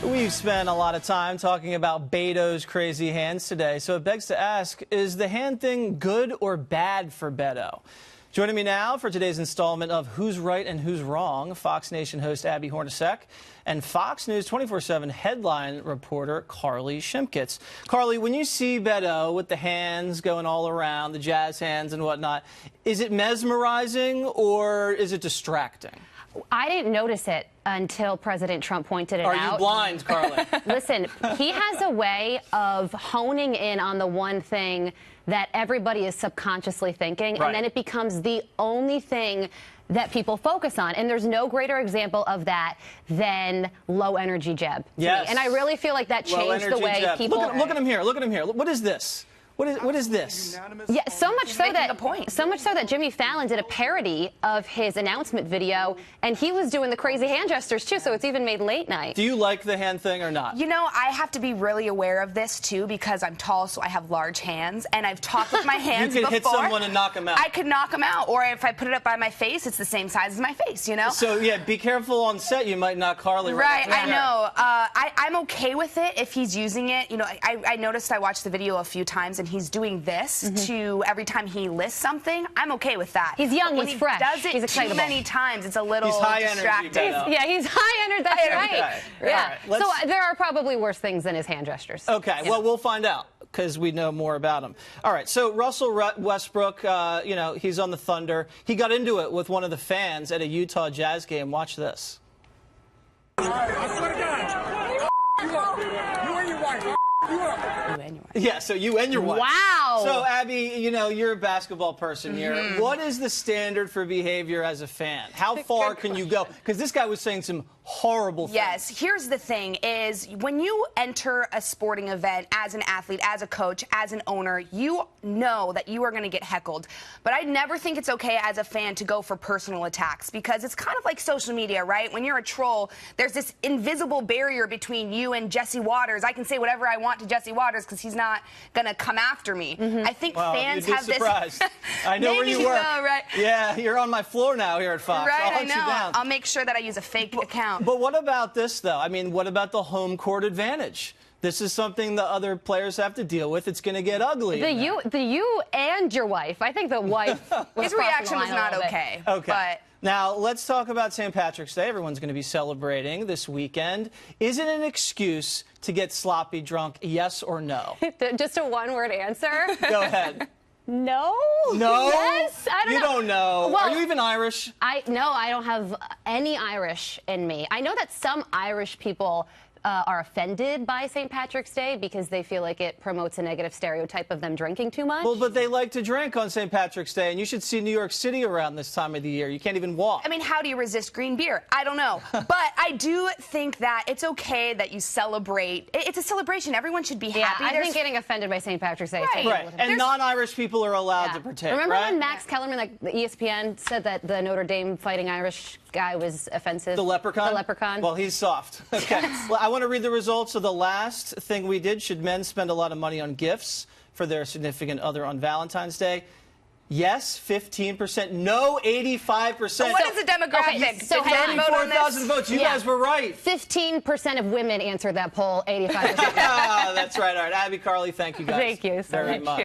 We've spent a lot of time talking about Beto's crazy hands today, so it begs to ask, is the hand thing good or bad for Beto? Joining me now for today's installment of Who's Right and Who's Wrong, Fox Nation host Abby Hornacek and Fox News 24/7 headline reporter Carley Shimkus. Carley, when you see Beto with the hands going all around, the jazz hands and whatnot, is it mesmerizing or is it distracting? I didn't notice it until President Trump pointed it out. Are you blind, Carley? Listen, he has a way of honing in on the one thing that everybody is subconsciously thinking, Right. and then it becomes the only thing that people focus on. And there's no greater example of that than low-energy Jeb. Yes. And I really feel like that changed the way Jeb. people... Look at him here. Look at him here. What is this? What is this? Yeah, so much so that Jimmy Fallon did a parody of his announcement video, and he was doing the crazy hand gestures too, so it's even made late night. Do you like the hand thing or not? You know, I have to be really aware of this too because I'm tall, so I have large hands, and I've talked with my hands You could hit before. someone and knock them out. I could knock them out, or if I put it up by my face, it's the same size as my face, you know? So, yeah, be careful on set. You might knock Carley Right, right I know. I'm okay with it if he's using it. You know, I noticed I watched the video a few times, and he's doing this to every time he lists something. I'm okay with that. He's young, when he's fresh. Does it he's too excitable. many times, it's a little distracting. He's high energy. That's right. Okay. Yeah. All right, So there are probably worse things than his hand gestures. Okay, well, we'll find out because we know more about him. All right, so Russell Westbrook, you know, he's on the Thunder. He got into it with one of the fans at a Utah Jazz game. Watch this. I swear to God. You and your wife. Yeah, so you and your wife. Wow. So, Abby, you know, you're a basketball person here. What is the standard for behavior as a fan? How far can you go? Because this guy was saying some horrible things. Yes, here's the thing is when you enter a sporting event as an athlete, as a coach, as an owner, you know that you are going to get heckled. But I never think it's okay as a fan to go for personal attacks because it's kind of like social media, right? When you're a troll, there's this invisible barrier between you and Jesse Waters. I can say whatever I want to Jesse Waters because he's not going to come after me. I think fans have this... I know where you Maybe work. so, right? Yeah, you're on my floor now here at Fox. Right, I'll I hunt you know. down. I'll make sure that I use a fake account. But what about this, though? I mean, what about the home court advantage? This is something the other players have to deal with. It's going to get ugly. The you and your wife. I think the wife was His reaction was not okay. Okay. But now, let's talk about St. Patrick's Day. Everyone's going to be celebrating this weekend. Is it an excuse to get sloppy drunk, yes or no? Just a one-word answer. Go ahead. No. No? Yes? I don't know. You don't know. Well, are you even Irish? No, I don't have any Irish in me. I know that some Irish people are offended by St. Patrick's Day because they feel like it promotes a negative stereotype of them drinking too much. Well, but they like to drink on St. Patrick's Day, and you should see New York City around this time of the year. You can't even walk. I mean, how do you resist green beer? I don't know. But I do think that it's okay that you celebrate. It's a celebration. Everyone should be happy. I think getting offended by St. Patrick's Day. Right. Right. And non-Irish people are allowed to partake, Remember right? when Max Kellerman, like the ESPN, said that the Notre Dame Fighting Irish guy was offensive? The leprechaun? The leprechaun. Well, he's soft. Okay. Well, I want to read the results of the last thing we did. Should men spend a lot of money on gifts for their significant other on Valentine's Day? Yes, 15%. No, 85%. So what is the demographic? Okay, so Did men vote on this? 34,000 votes. You guys were right. 15% of women answered that poll, 85%. That's right. All right. Abby, Carley, thank you guys. Thank you so very much. much.